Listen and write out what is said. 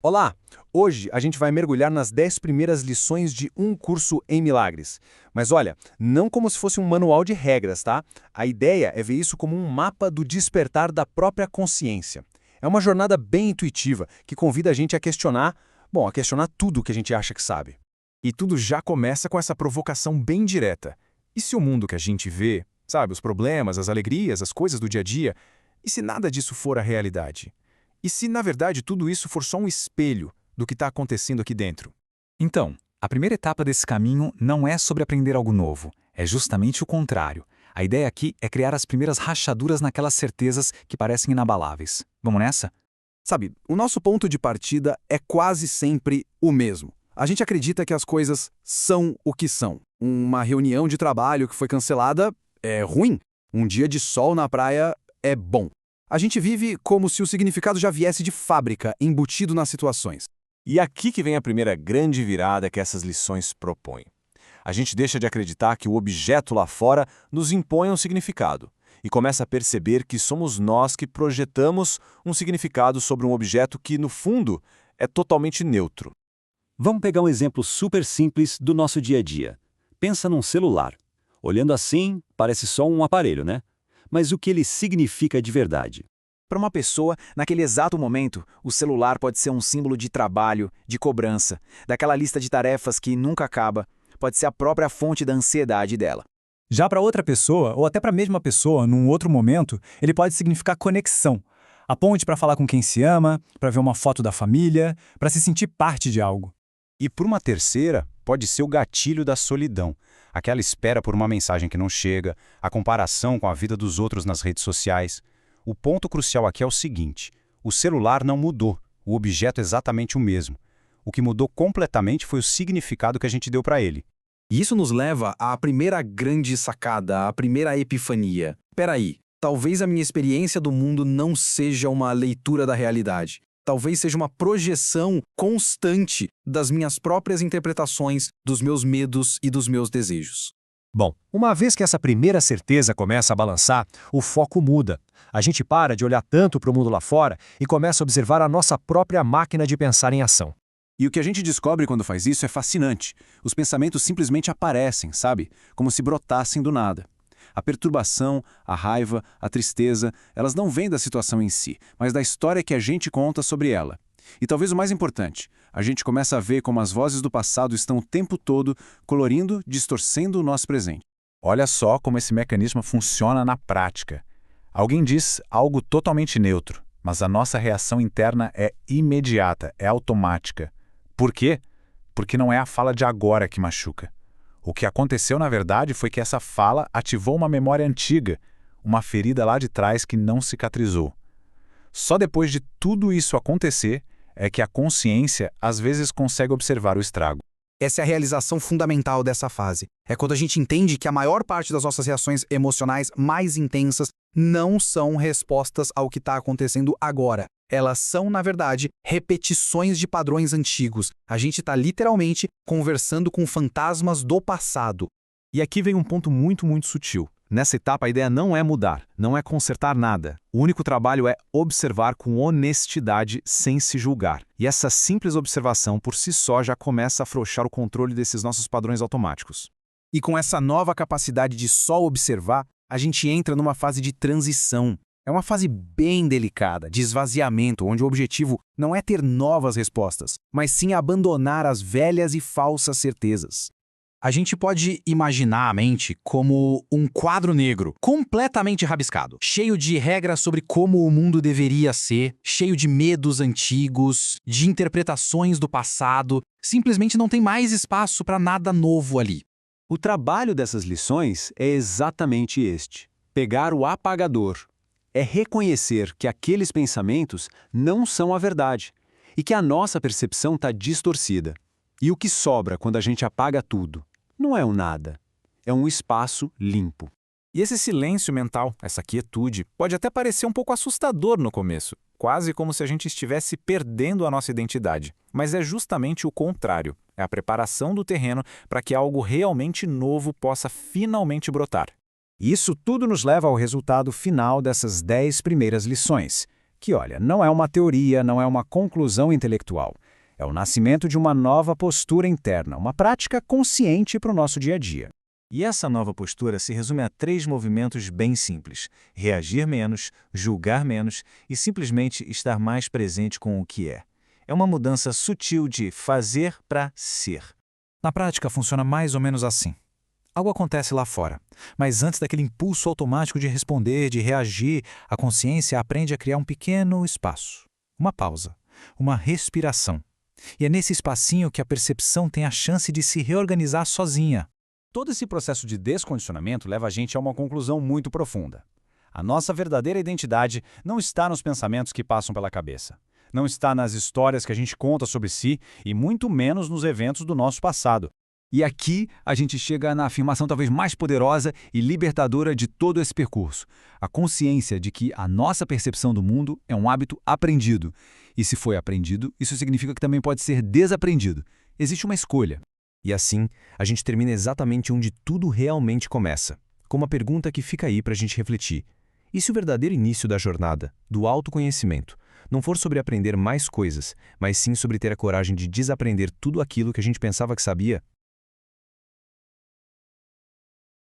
Olá! Hoje a gente vai mergulhar nas 10 primeiras lições de Um Curso em Milagres. Mas olha, não como se fosse um manual de regras, tá? A ideia é ver isso como um mapa do despertar da própria consciência. É uma jornada bem intuitiva que convida a gente a questionar, a questionar tudo o que a gente acha que sabe. E tudo já começa com essa provocação bem direta. E se o mundo que a gente vê, sabe, os problemas, as alegrias, as coisas do dia a dia, e se nada disso for a realidade? E se, na verdade, tudo isso for só um espelho do que está acontecendo aqui dentro? Então, a primeira etapa desse caminho não é sobre aprender algo novo, é justamente o contrário. A ideia aqui é criar as primeiras rachaduras naquelas certezas que parecem inabaláveis. Vamos nessa? Sabe, o nosso ponto de partida é quase sempre o mesmo. A gente acredita que as coisas são o que são. Uma reunião de trabalho que foi cancelada é ruim. Um dia de sol na praia é bom. A gente vive como se o significado já viesse de fábrica, embutido nas situações. E aqui que vem a primeira grande virada que essas lições propõem. A gente deixa de acreditar que o objeto lá fora nos impõe um significado e começa a perceber que somos nós que projetamos um significado sobre um objeto que, no fundo, é totalmente neutro. Vamos pegar um exemplo super simples do nosso dia a dia. Pensa num celular. Olhando assim, parece só um aparelho, né? Mas o que ele significa de verdade? Para uma pessoa, naquele exato momento, o celular pode ser um símbolo de trabalho, de cobrança, daquela lista de tarefas que nunca acaba, pode ser a própria fonte da ansiedade dela. Já para outra pessoa, ou até para a mesma pessoa, num outro momento, ele pode significar conexão. A ponte para falar com quem se ama, para ver uma foto da família, para se sentir parte de algo. E por uma terceira, pode ser o gatilho da solidão. Aquela espera por uma mensagem que não chega, a comparação com a vida dos outros nas redes sociais. O ponto crucial aqui é o seguinte: o celular não mudou, o objeto é exatamente o mesmo. O que mudou completamente foi o significado que a gente deu para ele. E isso nos leva à primeira grande sacada, à primeira epifania. Peraí, talvez a minha experiência do mundo não seja uma leitura da realidade. Talvez seja uma projeção constante das minhas próprias interpretações, dos meus medos e dos meus desejos. Bom, uma vez que essa primeira certeza começa a balançar, o foco muda. A gente para de olhar tanto para o mundo lá fora e começa a observar a nossa própria máquina de pensar em ação. E o que a gente descobre quando faz isso é fascinante. Os pensamentos simplesmente aparecem, sabe? Como se brotassem do nada. A perturbação, a raiva, a tristeza, elas não vêm da situação em si, mas da história que a gente conta sobre ela. E talvez o mais importante, a gente começa a ver como as vozes do passado estão o tempo todo colorindo, distorcendo o nosso presente. Olha só como esse mecanismo funciona na prática. Alguém diz algo totalmente neutro, mas a nossa reação interna é imediata, é automática. Por quê? Porque não é a fala de agora que machuca. O que aconteceu, na verdade, foi que essa fala ativou uma memória antiga, uma ferida lá de trás que não cicatrizou. Só depois de tudo isso acontecer é que a consciência às vezes consegue observar o estrago. Essa é a realização fundamental dessa fase. É quando a gente entende que a maior parte das nossas reações emocionais mais intensas não são respostas ao que está acontecendo agora. Elas são, na verdade, repetições de padrões antigos. A gente está literalmente conversando com fantasmas do passado. E aqui vem um ponto muito sutil. Nessa etapa, a ideia não é mudar, não é consertar nada. O único trabalho é observar com honestidade, sem se julgar. E essa simples observação, por si só, já começa a afrouxar o controle desses nossos padrões automáticos. E com essa nova capacidade de só observar, a gente entra numa fase de transição. É uma fase bem delicada, de esvaziamento, onde o objetivo não é ter novas respostas, mas sim abandonar as velhas e falsas certezas. A gente pode imaginar a mente como um quadro negro, completamente rabiscado, cheio de regras sobre como o mundo deveria ser, cheio de medos antigos, de interpretações do passado. Simplesmente não tem mais espaço para nada novo ali. O trabalho dessas lições é exatamente este: pegar o apagador. É reconhecer que aqueles pensamentos não são a verdade e que a nossa percepção está distorcida. E o que sobra quando a gente apaga tudo? Não é um nada, é um espaço limpo. E esse silêncio mental, essa quietude, pode até parecer um pouco assustador no começo, quase como se a gente estivesse perdendo a nossa identidade. Mas é justamente o contrário. É a preparação do terreno para que algo realmente novo possa finalmente brotar. Isso tudo nos leva ao resultado final dessas 10 primeiras lições. que, olha, não é uma teoria, não é uma conclusão intelectual. É o nascimento de uma nova postura interna, uma prática consciente para o nosso dia a dia. E essa nova postura se resume a 3 movimentos bem simples: reagir menos, julgar menos e simplesmente estar mais presente com o que é. É uma mudança sutil de fazer para ser. Na prática, funciona mais ou menos assim. Algo acontece lá fora, mas antes daquele impulso automático de responder, de reagir, a consciência aprende a criar um pequeno espaço, uma pausa, uma respiração. E é nesse espacinho que a percepção tem a chance de se reorganizar sozinha. Todo esse processo de descondicionamento leva a gente a uma conclusão muito profunda. A nossa verdadeira identidade não está nos pensamentos que passam pela cabeça. Não está nas histórias que a gente conta sobre si e muito menos nos eventos do nosso passado. E aqui a gente chega na afirmação talvez mais poderosa e libertadora de todo esse percurso. A consciência de que a nossa percepção do mundo é um hábito aprendido. E se foi aprendido, isso significa que também pode ser desaprendido. Existe uma escolha. E assim, a gente termina exatamente onde tudo realmente começa, com uma pergunta que fica aí para a gente refletir. E se o verdadeiro início da jornada, do autoconhecimento, não for sobre aprender mais coisas, mas sim sobre ter a coragem de desaprender tudo aquilo que a gente pensava que sabia?